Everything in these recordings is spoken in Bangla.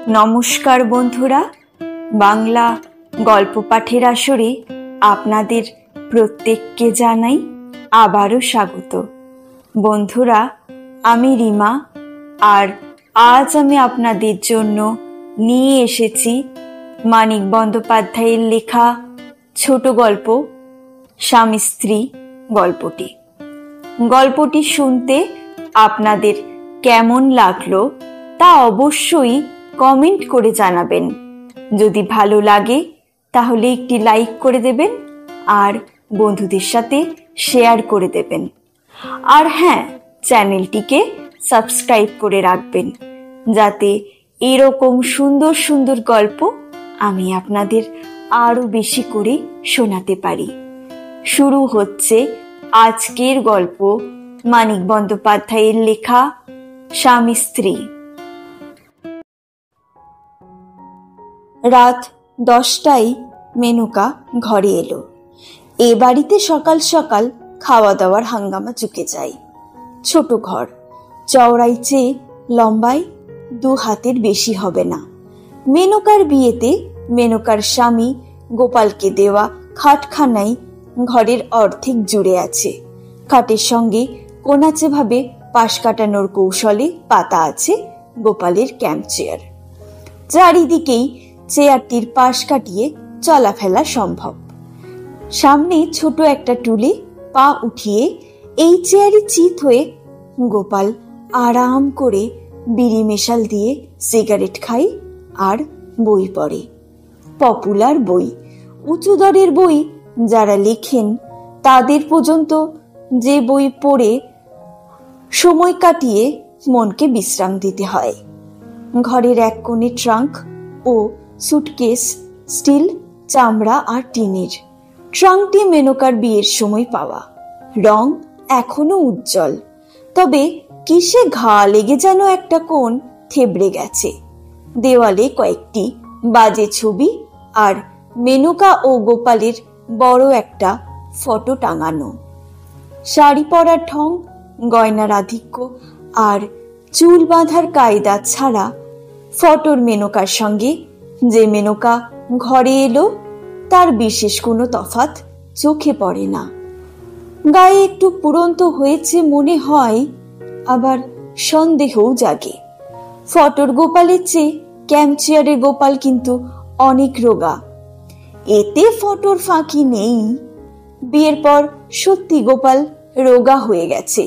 নমস্কার বন্ধুরা, বাংলা গল্প পাঠের আসরে আপনাদের প্রত্যেককে জানাই আবারও স্বাগত। বন্ধুরা, আমি রিমা, আর আজ আমি আপনাদের জন্য নিয়ে এসেছি মানিক বন্দ্যোপাধ্যায়ের লেখা ছোট গল্প স্বামী স্ত্রী গল্পটি। গল্পটি শুনতে আপনাদের কেমন লাগলো তা অবশ্যই কমেন্ট করে জানাবেন। যদি ভালো লাগে তাহলে একটি লাইক করে দেবেন আর বন্ধুদের সাথে শেয়ার করে দেবেন। আর হ্যাঁ, চ্যানেলটিকে সাবস্ক্রাইব করে রাখবেন যাতে এরকম সুন্দর সুন্দর গল্প আমি আপনাদের আরো বেশি করে শোনাতে পারি। শুরু হচ্ছে আজকের গল্প মানিক বন্দ্যোপাধ্যায়ের লেখা স্বামী স্ত্রী। রাত 10টায় মেনকা ঘরে এলো। এ বাড়িতে সকাল সকাল খাওয়া দাওয়ার হাঙ্গামা চুকে যায়। ছোট ঘর, চওড়াই চেয়ে লম্বায় 2 হাতের বেশি হবে না। মেনকার বিয়েতে মেনকার স্বামী গোপালকে দেওয়া খাটখানাই ঘরের অর্ধেক জুড়ে আছে। খাটের সঙ্গে কোনাচে ভাবে পাশ কাটানোর কৌশলে পাতা আছে গোপালের ক্যাম্প চেয়ার। চারিদিকেই চেয়ারটির পাশ কাটিয়ে চলাফেরা সম্ভব। সামনে ছোট একটা টুলে পা উঠিয়ে এই চেয়ারে চিত হয়ে গোপাল আরাম করে বিড়ি মেশাল দিয়ে সিগারেট খায় আর বই পড়ে। পপুলার বই, উঁচু দরের বই। যারা লেখেন তাদের পর্যন্ত যে বই পড়ে সময় কাটিয়ে মনকে বিশ্রাম দিতে হয়। ঘরের এক কোণে ট্রাঙ্ক ও সুটকেস, স্টিল, চামড়া আর টিনের। ট্রাঙ্কটি মেনকার বিয়ের সময় পাওয়া। রং এখনো উজ্জ্বল, তবে কিসে ঘা লেগে যেন একটা কোণ থেবড়ে গেছে। দেওয়ালে কয়েকটি বাজে ছবি আর মেনকা ও গোপালের বড় একটা ফটো টাঙানো। শাড়ি পরার ঢং, গয়নার আধিক্য আর চুল বাঁধার কায়দা ছাড়া ফটোর মেনকার সঙ্গে যে মেনকা ঘরে এলো তার বিশেষ কোনো তফাৎ চোখে পড়ে না। গায়ে একটু পুরন্ত হয়েছে মনে হয়, আবার সন্দেহও জাগে। ফটোর গোপালের চেয়ে ক্যাম্প চেয়ারের গোপাল কিন্তু অনেক রোগা। এতে ফটোর ফাঁকি নেই। বিয়ের পর সত্যি গোপাল রোগা হয়ে গেছে।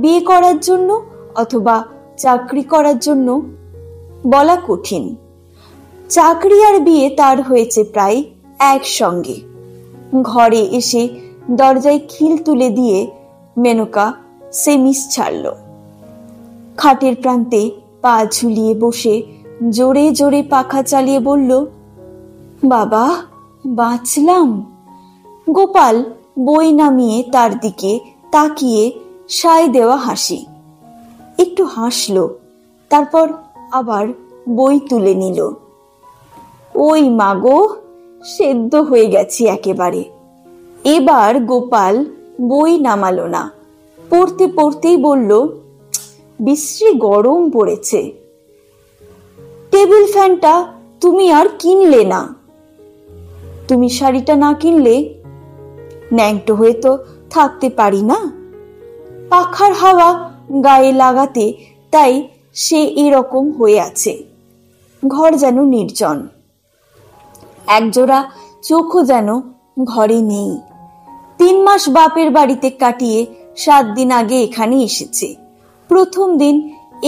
বিয়ে করার জন্য অথবা চাকরি করার জন্য বলা কঠিন। চাকরি আর বিয়ে তার হয়েছে প্রায় একসঙ্গে। ঘরে এসে দরজায় খিল তুলে দিয়ে মেনকা সেমিস ছাড়ল। খাটের প্রান্তে পা ঝুলিয়ে বসে জোরে জোরে পাখা চালিয়ে বলল, বাবা বাঁচলাম। গোপাল বই নামিয়ে তার দিকে তাকিয়ে সায় দেওয়া হাসি। একটু হাসলো, তারপর আবার বই তুলে নিল। ওই মাগো, সেদ্ধ হয়ে গেছি একেবারে। এবার গোপাল বই নামালো না, পড়তে পড়তেই বলল, বিশ্রী গরম পড়েছে। টেবিল ফ্যানটা তুমি আর কিনলে না। তুমি শাড়িটা না কিনলে ন্যাংটো হয়ে তো থাকতে পারি না। পাখার হাওয়া গায়ে লাগাতে তাই সে এরকম হয়ে আছে। ঘর যেন নির্জন, একজোড়া চোখও যেন ঘরে নেই। 3 মাস বাপের বাড়িতে কাটিয়ে 7 দিন আগে এখানে এসেছে। প্রথম দিন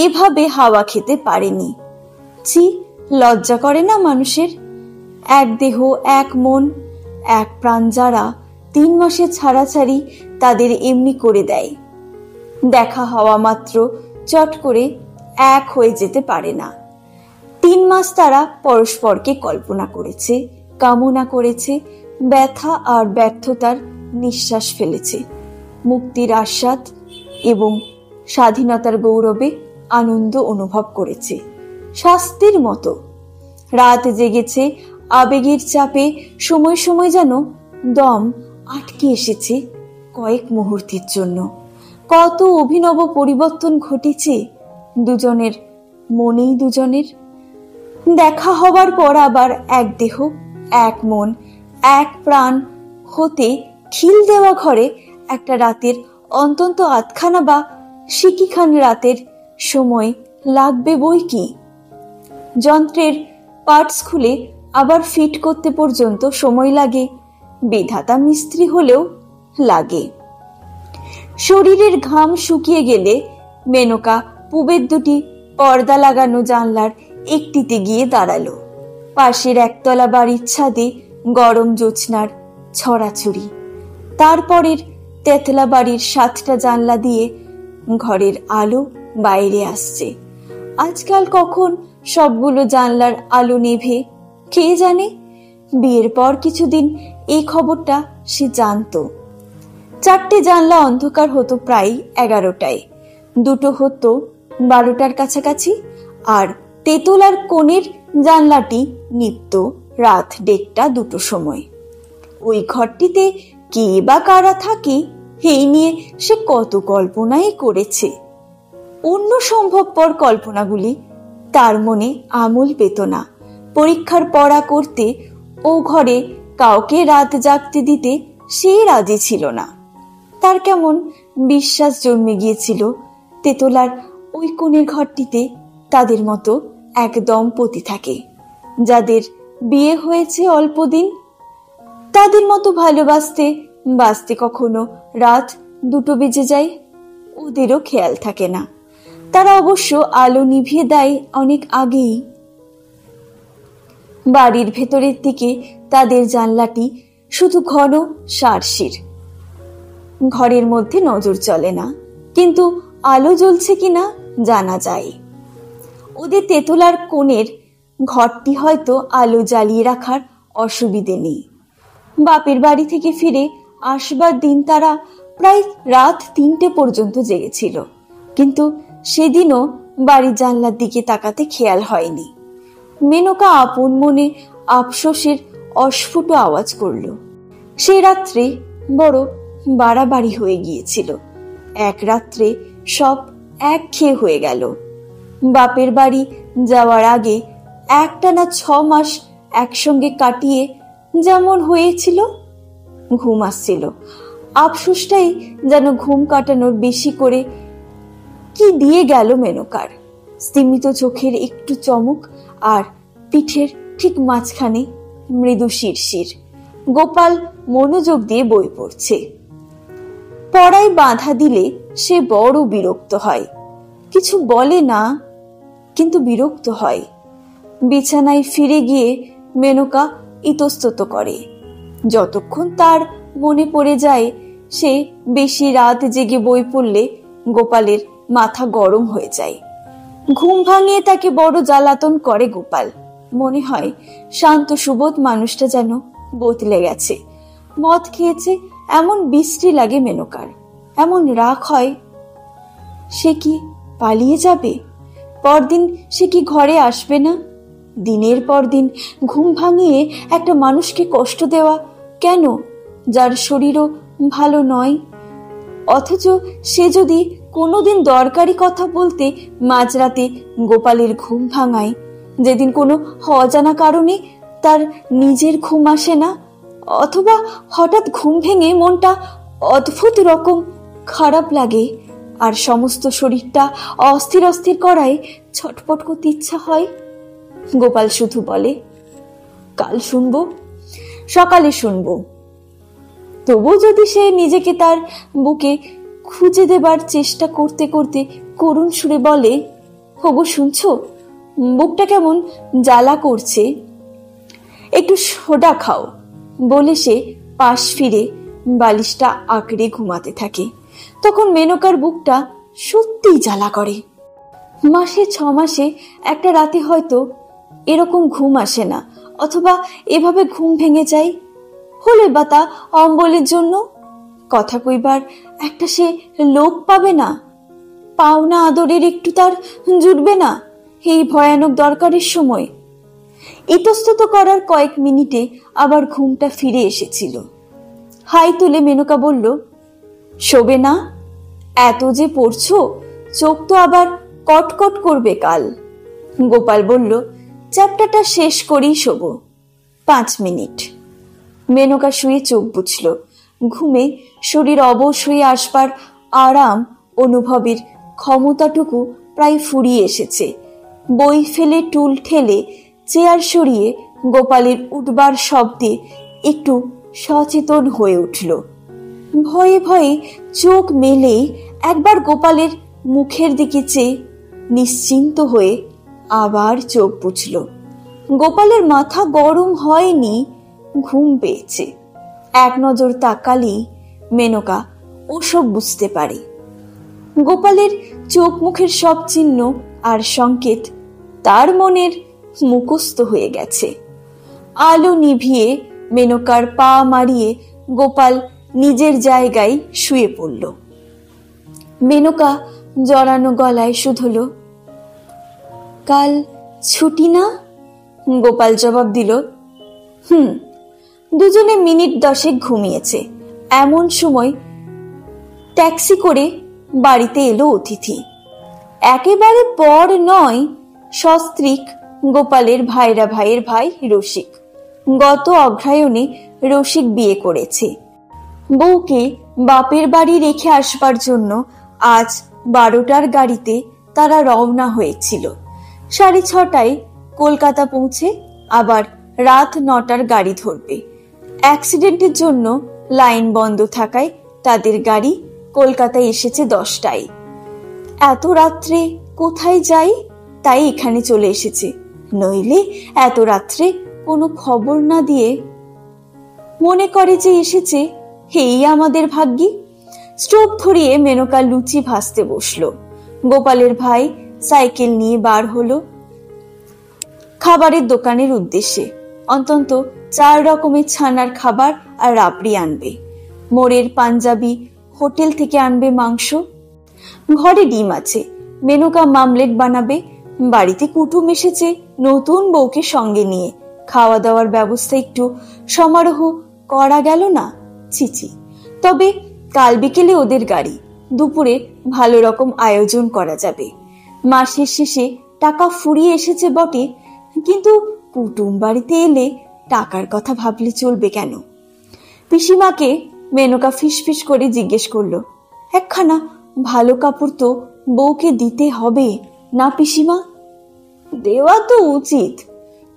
এভাবে হাওয়া খেতে পারেনি। ছি, লজ্জা করে না মানুষের? এক দেহ, এক মন, এক প্রাণ যারা 3 মাসে ছাড়াছাড়ি তাদের এমনি করে দেয়। দেখা হওয়া মাত্র চট করে এক হয়ে যেতে পারে না। 3 মাস তারা পরস্পরকে কল্পনা করেছে, কামনা করেছে, ব্যথা আর ব্যর্থতার নিঃশ্বাস ফেলেছে, মুক্তির আস্বাদ এবং স্বাধীনতার গৌরবে আনন্দ অনুভব করেছে। শাস্তির মতো রাত জেগেছে আবেগের চাপে। সময় সময় যেন দম আটকে এসেছে কয়েক মুহূর্তের জন্য। কত অভিনব পরিবর্তন ঘটেছে দুজনের মনেই দুজনের। দেখা হবার পর আবার এক দেহ, এক মন, এক প্রাণ হতে খিল দেওয়া ঘরে একটা রাতের অন্তত আধখানা বা সিকিখান রাতের সময় লাগবে বই কি। যন্ত্রের পার্টস খুলে আবার ফিট করতে পর্যন্ত সময় লাগে, বিধাতা মিস্ত্রি হলেও লাগে। শরীরের ঘাম শুকিয়ে গেলে মেনকা পূবের দুটি পর্দা লাগানো জানলার একটিতে গিয়ে দাঁড়ালো। পাশের একতলা বাড়ির ছাদে গরম জ্যোৎস্নার ছড়াছড়ি, তারপরের তেতলা বাড়ির 7টা জানলা দিয়ে ঘরের আলো বাইরে আসছে। আজকাল কখন সবগুলো জানলার আলো নেভে কে জানে। বিয়ের পর কিছুদিন এই খবরটা সে জানতো। 4টে জানলা অন্ধকার হতো প্রায় 11টায়, 2টো হতো 12টার কাছাকাছি, আর তেতলার কোণের জানলাটি নিত্য রাত 1:30-2টো সময়। ওই ঘরটিতে কে বা কারা থাকে এই নিয়ে সে কত কল্পনাই করেছে। অন্য সম্ভবপর কল্পনাগুলি তার মনে আমল পেত না। পরীক্ষার পড়া করতে ও ঘরে কাউকে রাত জাগতে দিতে সে রাজি ছিল না। তার কেমন বিশ্বাস জন্মে গিয়েছিল তেতলার ওই কোণের ঘরটিতে তাদের মতো এক দম্পতি থাকে, যাদের বিয়ে হয়েছে অল্প দিন। তাদের মতো ভালোবাসতে বাসতে কখনো রাত 2টো বেজে যায়, ওদেরও খেয়াল থাকে না। তারা অবশ্য আলো নিভিয়ে দেয় অনেক আগেই। বাড়ির ভেতরের দিকে তাদের জানলাটি শুধু ঘন সারসির। ঘরের মধ্যে নজর চলে না, কিন্তু আলো জ্বলছে কিনা জানা যায়। ওদের তেতলার কোণের ঘরটি হয়তো আলো জ্বালিয়ে রাখার অসুবিধে নেই। বাপের বাড়ি থেকে ফিরে আসবার দিন তারা প্রায় রাত 3টে পর্যন্ত জেগেছিল, কিন্তু সেদিনও বাড়ির জানলার দিকে তাকাতে খেয়াল হয়নি। মেনকা আপন মনে আফসোসের অস্ফুট আওয়াজ করল। সে রাত্রে বড় বাড়াবাড়ি হয়ে গিয়েছিল। এক রাত্রে সব একঘেয়ে হয়ে গেল। বাপের বাড়ি যাওয়ার আগে একটানা 6 মাস একসঙ্গে কাটিয়ে যেমন হয়েছিল, ঘুম আসছিল। আফসোসটাই যেন ঘুম কাটানোর বেশি করে কি দিয়ে গেল মেনকার। স্তিমিত চোখের একটু চমক, আর পিঠের ঠিক মাঝখানে মৃদু শিরশির। গোপাল মনোযোগ দিয়ে বই পড়ছে। পড়ায় বাধা দিলে সে বড় বিরক্ত হয়। কিছু বলে না, কিন্তু বিরক্ত হয়। বিছানায় ফিরে গিয়ে মেনকা ইতস্তত করে। যতক্ষণ তার মনে পড়ে যায় সে বেশি রাত জেগে বই পড়লে গোপালের মাথা গরম হয়ে যায়। ঘুম ভাঙিয়ে তাকে বড় জ্বালাতন করে গোপাল। মনে হয় শান্ত সুবোধ মানুষটা যেন বদলে গেছে। মদ খেয়েছে এমন বিশ্রী লাগে মেনকার, এমন রাগ হয়। সে কি পালিয়ে যাবে? পরদিন সে কি ঘরে আসবে না? দিনের পর দিন ঘুম ভাঙিয়ে একটা মানুষকে কষ্ট দেওয়া কেন, যার শরীরও ভালো নয়? অথচ সে যদি কোনোদিন দরকারি কথা বলতে মাঝরাতে গোপালের ঘুম ভাঙায়, যেদিন কোনো অজানা কারণে তার নিজের ঘুম আসে না, অথবা হঠাৎ ঘুম ভেঙে মনটা অদ্ভুত রকম খারাপ লাগে আর সমস্ত শরীরটা অস্থির অস্থির করায় ছটপট করতে ইচ্ছা হয়, গোপাল শুধু বলে, কাল শুনবো, সকালে শুনবো। তবু যদি সে নিজেকে তার বুকে খুঁজে দেবার চেষ্টা করতে করতে করুণ সুরে বলে, হগো শুনছো, বুকটা কেমন জ্বালা করছে, একটু সোডা খাও, বলে সে পাশ ফিরে বালিশটা আঁকড়ে ঘুমাতে থাকে। তখন মেনকার বুকটা সত্যিই জ্বালা করে। মাসে 6 মাসে একটা রাতে হয়তো এরকম ঘুম আসে না, অথবা এভাবে ঘুম ভেঙে যায়। হলে বা তা অম্বলের জন্য। কথা কইবার একটা সে লোক পাবে না, পাওনা আদরের একটু তার জুটবে না এই ভয়ানক দরকারের সময়। ইতস্তত করার কয়েক মিনিটে আবার ঘুমটা ফিরে এসেছিল। হাই তুলে মেনকা বলল, শোবে না? এত যে পড়ছো, চোখ তো আবার কটকট করবে কাল। গোপাল বলল, চ্যাপ্টারটা শেষ করেই শোবো। 5 মিনিট। মেনকা শুয়ে চোখ বুঝল। ঘুমে শরীর অবশ হয়ে আসবার আরাম অনুভবের ক্ষমতাটুকু প্রায় ফুরিয়ে এসেছে। বই ফেলে টুল ঠেলে চেয়ার সরিয়ে গোপালের উঠবার শব্দে একটু সচেতন হয়ে উঠল। ভয়ে ভয়ে চোখ মেলে একবার গোপালের মুখের দিকে চেয়ে নিশ্চিন্ত হয়ে আবার চোখ বুঝল। গোপালের মাথা গরম হয়নি, ঘুম পেয়েছে। এক নজর তাকালেই মেনকা ওসব বুঝতে পারে। গোপালের চোখ মুখের সব চিহ্ন আর সংকেত তার মনের মুখস্থ হয়ে গেছে। আলো নিভিয়ে মেনকার পা মারিয়ে গোপাল নিজের জায়গায় শুয়ে পড়ল। মেনকা জড়ানো গলায় শুধল, কাল ছুটি না? গোপাল জবাব দিল, দুজনে মিনিট 10 ঘুমিয়েছে। এমন সময় ট্যাক্সি করে বাড়িতে এলো অতিথি। একেবারে পর নয়, সস্ত্রীক গোপালের ভাইয়ের ভাই রসিক। গত অগ্রহায়ণে রসিক বিয়ে করেছে। বউকে বাপের বাড়ি রেখে আসবার জন্য আজ 12টার গাড়িতে তারা রওনা হয়েছিল। 6:30টায় কলকাতা পৌঁছে আবার রাত 9টার গাড়ি ধরবে। অ্যাক্সিডেন্টের জন্য লাইন বন্ধ থাকায় তাদের গাড়ি কলকাতায় এসেছে 10টায়। এত রাত্রে কোথায় যাই, তাই এখানে চলে এসেছে। নইলে এত রাত্রে কোনো খবর না দিয়ে মনে করে যে এসেছে, হেই আমাদের ভাগ্যি। স্টোভ ধরিয়ে মেনকা লুচি ভাজতে বসলো। গোপালের ভাই সাইকেল নিয়ে বার হলো খাবারের দোকানের উদ্দেশ্যে। অন্তত 4 রকমের ছানার খাবার আর রাবড়ি আনবে। মোড়ের পাঞ্জাবি হোটেল থেকে আনবে মাংস। ঘরে ডিম আছে, মেনকা মামলেট বানাবে। বাড়িতে কুটুম এসেছে নতুন বউকে সঙ্গে নিয়ে। খাওয়া দাওয়ার ব্যবস্থা একটু সমারোহ করা গেল না? চিচি। তবে কাল বিকেলে ওদের গাড়ি, দুপুরে ভালো রকম আয়োজন করা যাবে। মাসের শেষে টাকা ফুরিয়ে এসেছে বটে, কিন্তু কুটুম বাড়িতে এলে টাকার কথা ভাবলে চলবে কেন? পিসিমাকে মেনকা ফিসফিস করে জিজ্ঞেস করলো, একখানা ভালো কাপড় তো বউকে দিতে হবে না পিসিমা? দেওয়া তো উচিত।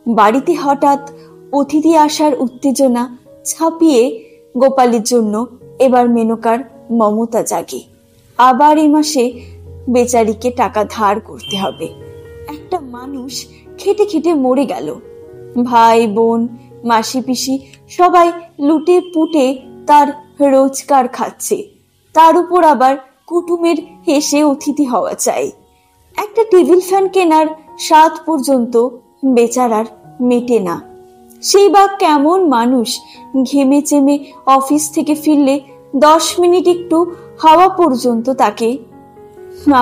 বাড়িতে হঠাৎ অতিথি আসার উত্তেজনা ছাপিয়ে গোপালের জন্য এবার মেনকার মমতা জাগে। আবার এই মাসে বেচারিকে টাকা ধার করতে হবে। একটা মানুষ খেটে খেটে মরে গেল। ভাই বোন মাসি পিসি সবাই লুটে পুটে তার রোজগার খাচ্ছে। তার উপর আবার কুটুমের হেসে অতিথি হওয়া চাই। একটা টেবিল ফ্যান কেনার স্বাদ পর্যন্ত বেচারার মেটে না। সেই বা কেমন মানুষ, ঘেমে চেমে অফিস থেকে ফিরলে 10 মিনিট একটু হাওয়া পর্যন্ত তাকে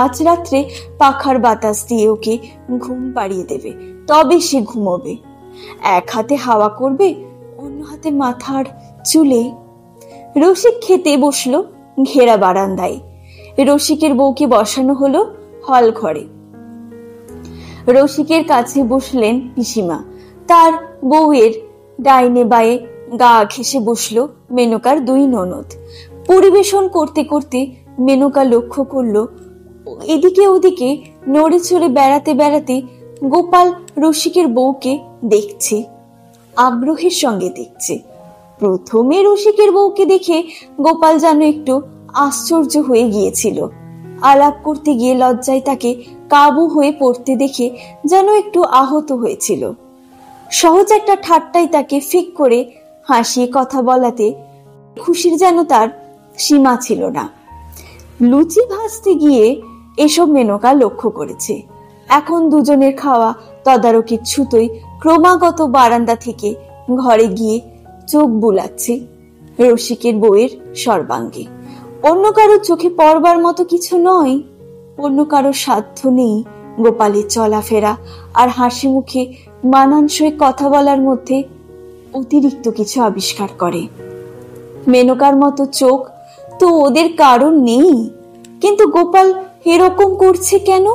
আজ রাত্রে পাখার বাতাস দিয়ে ওকে ঘুম পাড়িয়ে দেবে, তবে সে ঘুমোবে। এক হাতে হাওয়া করবে, অন্য হাতে মাথার চুলে। রসিক খেতে বসলো ঘেরা বারান্দায়। রসিকের বউকে বসানো হলো হল ঘরে। রসিকের কাছে বসলেন পিসিমা। তার বউয়ের ডাইনে বায়ে গা ঘেঁষে বসলো মেনকার 2 ননদ। পরিবেশন করতে করতে মেনকা লক্ষ্য করলো এদিকে ওদিকে নড়ে চড়ে বেড়াতে বেড়াতে গোপাল রসিকের বউকে দেখছে, আগ্রহের সঙ্গে দেখছে। প্রথমে রসিকের বউকে দেখে গোপাল যেন একটু আশ্চর্য হয়ে গিয়েছিল। আলাপ করতে গিয়ে লজ্জায় তাকে কাবু হয়ে পড়তে দেখে যেন একটু আহত হয়েছিল। সহজ একটা ঠাট্টাই তাকে ফিক করে হাসিয়ে কথা বলাতে খুশির যেন তার সীমা ছিল না। লুচি ভাজতে গিয়ে এসব মেনকা লক্ষ্য করেছে। এখন দুজনের খাওয়া তদারকির ছুতোই ক্রমাগত বারান্দা থেকে ঘরে গিয়ে চোখ বুলাচ্ছে রসিকের বউয়ের সর্বাঙ্গে। অন্য কারো চোখে পড়বার মতো কিছু নয়, অন্য কারো সাধ্য নেই গোপালের চলাফেরা আর হাসি মুখে মানানসই কথা বলার মধ্যে অতিরিক্ত কিছু আবিষ্কার করে। মেনকার মতো চোখ তো ওদের কারণ নেই, কিন্তু গোপাল এরকম করছে কেন?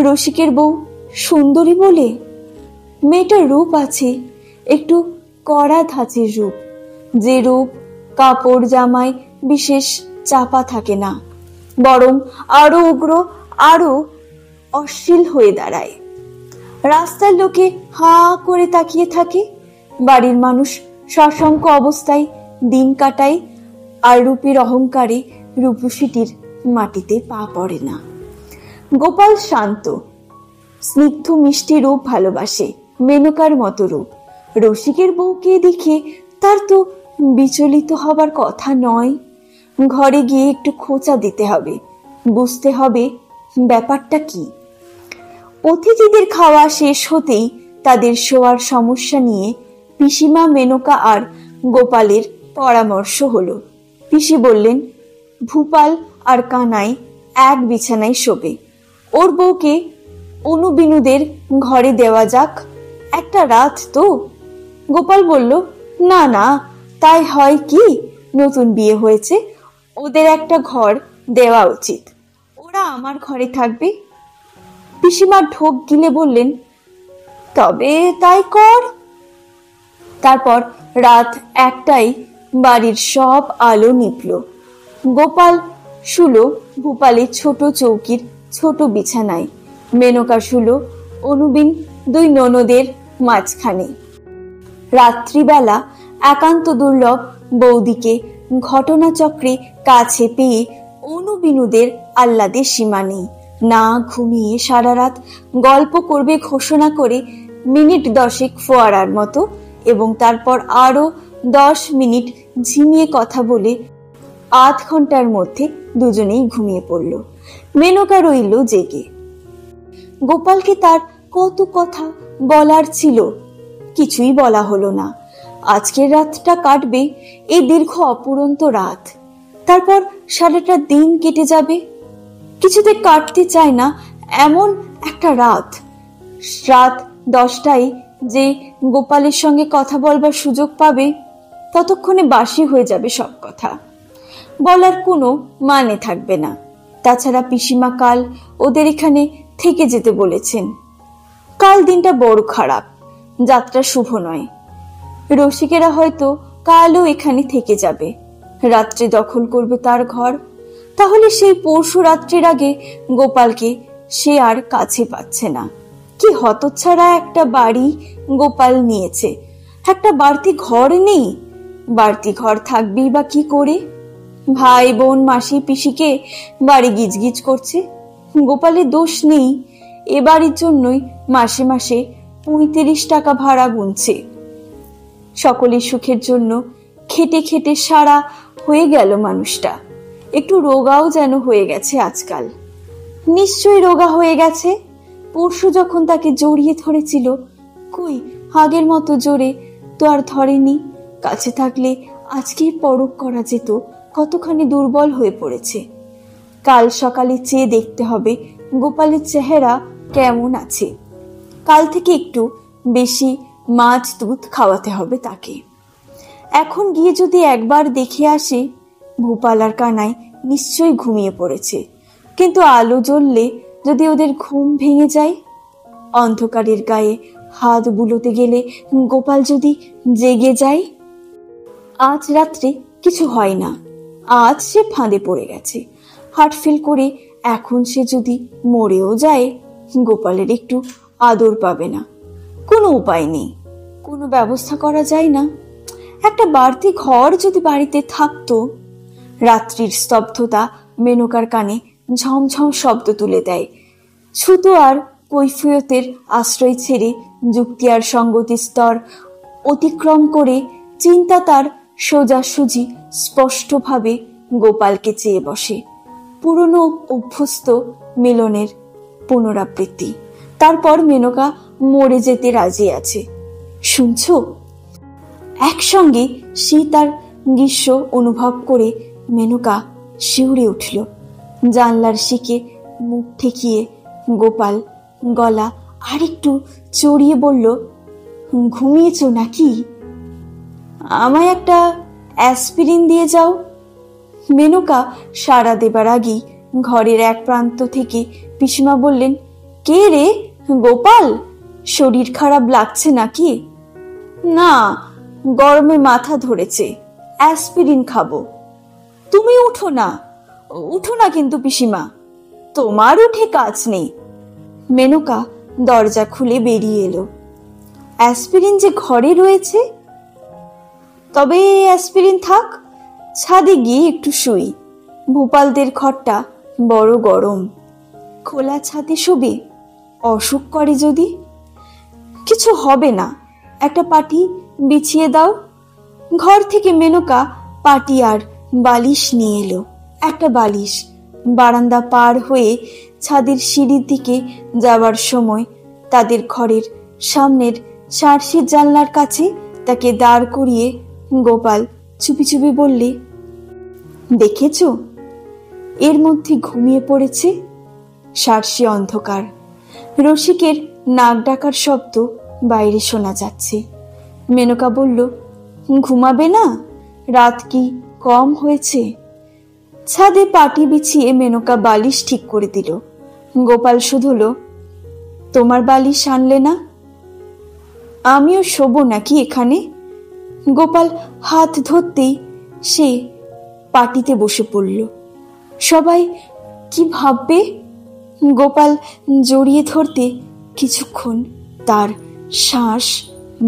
রসিকের বউ সুন্দরী বলে? মেয়েটার রূপ আছে একটু কড়া ধাঁচের রূপ, যে রূপ কাপড় জামায় বিশেষ চাপা থাকে না, বরং আরো উগ্র, আরো অশ্লীল হয়ে দাঁড়ায়। রাস্তার লোকে হা করে তাকিয়ে থাকে, বাড়ির মানুষ সশঙ্ক অবস্থায় দিন কাটায়, আর রূপের অহংকারে রূপসীটির মাটিতে পা পড়ে না। গোপাল শান্ত, স্নিগ্ধ মিষ্টি রূপ ভালোবাসে, মেনকার মতো রূপ। রসিকের বউকে দেখে তার তো বিচলিত হবার কথা নয়। ঘরে গিয়ে একটু খোঁচা দিতে হবে, বুঝতে হবে ব্যাপারটা কি। অতিথিদের খাওয়া শেষ হতেই তাদের শোয়ার সমস্যা নিয়ে পিসিমা, মেনকা আর গোপালের পরামর্শ হলো। পিসি বললেন, ভূপাল আর কানাই এক বিছানায় শোবে, ওর বউকে অনুবিনুদের ঘরে দেওয়া যাক, একটা রাত তো। গোপাল বলল, না না, তাই হয় কি, নতুন বিয়ে হয়েছে, ওদের একটা ঘর দেওয়া উচিত, ওরা আমার ঘরে থাকবে। পিসিমা ঢোক গিলে বললেন, তবে তাই কর। তারপর রাত 1টায় বাড়ির সব আলো নিভল। গোপাল শুলো ভূপালের ছোট চৌকির ছোট বিছানায়, মেনকা শুলো অনুবিন দুই ননদের মাঝখানে। রাত্রিবেলা একান্ত দুর্লভ বৌদিকে ঘটনাচক্রে কাছে পেয়ে অনুবিনুদের আহ্লাদের সীমা নেই। না ঘুমিয়ে সারা রাত গল্প করবে ঘোষণা করে মিনিট 10 ফোয়ারার মতো, এবং তারপর আরো 10 মিনিট ঝিমিয়ে কথা বলে 8 ঘন্টার মধ্যে দুজনেই ঘুমিয়ে পড়ল। মেনকা রইল জেগে। গোপালকে তার কত কথা বলার ছিল, কিছুই বলা হলো না। আজকের রাতটা কাটবে, এই দীর্ঘ অপুরন্ত রাত, তারপর সারাটা দিন কেটে যাবে। কিছুতে কাটতে চায় না এমন একটা রাত। রাত 10টায় যে গোপালের সঙ্গে কথা বলবার সুযোগ পাবে, ততক্ষণে বাসি হয়ে যাবে সব কথা, বলার কোনো মানে থাকবে না। তাছাড়া পিসিমা কাল ওদের এখানে থেকে যেতে বলেছেন। কাল দিনটা বড় খারাপ, যাত্রা শুভ নয়। রসিকেরা হয়তো কালও এখানে থেকে যাবে, রাত্রে দখল করবে তার ঘর। তাহলে সেই পরশু রাত্রির আগে গোপালকে সে আর কাছে পাচ্ছে না। কি হতচ্ছাড়া একটা বাড়ি গোপাল নিয়েছে, একটা বাড়তি ঘর নেই। বাড়তি ঘর থাকবেই বা কি করে? ভাই বোন মাসি পিসিকে বাড়ি গিজগিজ করছে। গোপালের দোষ নেই, এ বাড়ির জন্যই মাসে মাসে 35 টাকা ভাড়া গুনছে। সকলের সুখের জন্য খেটে খেটে সারা হয়ে গেল মানুষটা। একটু রোগাও যেন হয়ে গেছে আজকাল। নিশ্চয়ই রোগা হয়ে গেছে। পরশু যখন তাকে জড়িয়ে ধরেছিল, কই আগের মতো জোরে তো আর ধরেনি। কাছে থাকলে আজকেই পরখ করা যেত কতখানি দুর্বল হয়ে পড়েছে। কাল সকালে চেয়ে দেখতে হবে গোপালের চেহারা কেমন আছে। কাল থেকে একটু বেশি মাছ দুধ খাওয়াতে হবে তাকে। এখন গিয়ে যদি একবার দেখে আসে, ভূপাল আর কানাই নিশ্চয়ই ঘুমিয়ে পড়েছে, কিন্তু আলো জ্বললে যদি ওদের ঘুম ভেঙে যায়, অন্ধকারের গায়ে হাত বুলোতে গেলে গোপাল যদি জেগে যায়। আজ রাত্রে কিছু হয় না, আজ সে ফাঁদে পড়ে গেছে। হার্ট ফেল করে এখন সে যদি মরেও যায়, গোপালের একটু আদর পাবে না। কোনো উপায় নেই, কোনো ব্যবস্থা করা যায় না। একটা বাড়তি ঘর যদি বাড়িতে থাকতো। রাত্রির স্তব্ধতা মেনকার কানে ঝমঝম শব্দ তুলে দেয়। ছুতো আর কৈফিয়তের আশ্রয় ছেড়ে যুক্তি আর সঙ্গতি স্তর অতিক্রম করে চিন্তা তার সোজাসুজি স্পষ্টভাবে গোপালকে চেয়ে বসে। পুরনো অভ্যস্ত মিলনের পুনরাবৃত্তি। তারপর মেনকা মরে যেতে রাজি আছে। শুনছো? একসঙ্গে শীত আর গ্রীষ্ম অনুভব করে মেনকা শিউরে উঠল। জানলার শিকে মুখ ঠেকিয়ে গোপাল গলা আরেকটু চড়িয়ে বলল, ঘুমিয়েছ নাকি? আমায় একটা অ্যাসপিরিন দিয়ে যাও। মেনকা সাড়া দেবার আগেই ঘরের এক প্রান্ত থেকে পিসিমা বললেন, কে রে? গোপাল? শরীর খারাপ লাগছে নাকি? না, গরমে মাথা ধরেছে, অ্যাসপিরিন খাবো। তুমি উঠো না, উঠো না কিন্তু পিসিমা, তোমার উঠে কাজ নেই। মেনকা দরজা খুলে বেরিয়ে এলো। অ্যাসপিরিন যে ঘরে রয়েছে। তবে অ্যাসপিরিন থাক, ছাদে গিয়ে একটু শুই। ভোপালদের ঘরটা বড় গরম, খোলা ছাদে শোবে, অসুখ করে যদি। কিছু হবে না, একটা পাটি বিছিয়ে দাও। ঘর থেকে মেনকা পাটি আর বালিশ নিয়ে এলো। একটা বালিশ। বারান্দা পার হয়ে ছাদের সিঁড়ির দিকে যাবার সময় তাদের ঘরের সামনের সার্সির জানলার কাছে তাকে দাঁড় করিয়ে গোপাল চুপি চুপি বললে, দেখেছো, এর মধ্যে ঘুমিয়ে পড়েছে। সার্সি অন্ধকার, রসিকের নাক ডাকার শব্দ বাইরে শোনা যাচ্ছে। মেনকা বলল, ঘুমাবে না? রাত কি কম হয়েছে? ছাদে পাটি বিছিয়ে মেনকা বালিশ ঠিক করে দিল। গোপাল শুধল, তোমার বালিশ আনলে না? আমিও শোবো নাকি এখানে? গোপাল হাত ধরতেই সে পাটিতে বসে পড়ল। সবাই কি ভাববে? গোপাল জড়িয়ে ধরতে কিছুক্ষণ তার শ্বাস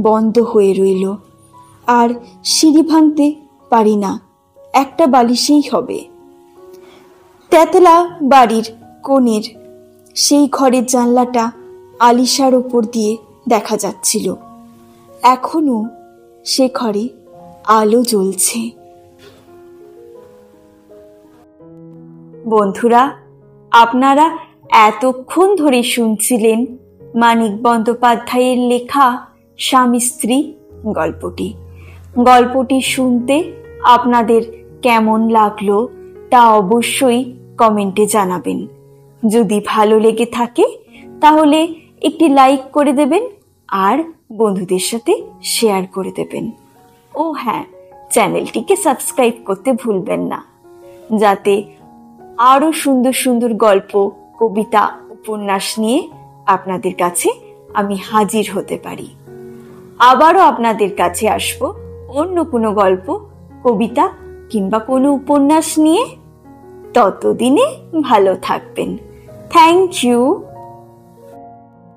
বন্ধ হয়ে রইল। আর সিঁড়ি ভাঙতে পারি না, একটা বালিশেই হবে। তেতলা বাড়ির কোণের সেই ঘরের জানলাটা আলিশার ওপর দিয়ে দেখা যাচ্ছিল। এখনো সে ঘরে আলো জ্বলছে। বন্ধুরা, আপনারা এতক্ষণ ধরে শুনছিলেন মানিক বন্দ্যোপাধ্যায়ের লেখা স্বামী স্ত্রী গল্পটি। গল্পটি শুনতে আপনাদের কেমন লাগলো তা অবশ্যই কমেন্টে জানাবেন। যদি ভালো লেগে থাকে তাহলে একটি লাইক করে দেবেন আর বন্ধুদের সাথে শেয়ার করে দেবেন। ও হ্যাঁ, চ্যানেলটিকে সাবস্ক্রাইব করতে ভুলবেন না, যাতে আরো সুন্দর সুন্দর গল্প, কবিতা, উপন্যাস নিয়ে আপনাদের কাছে আমি হাজির হতে পারি। আবারও আপনাদের কাছে আসবো অন্য কোনো গল্প, কবিতা কিংবা কোনো উপন্যাস নিয়ে। ততদিনে ভালো থাকবেন। Thank you.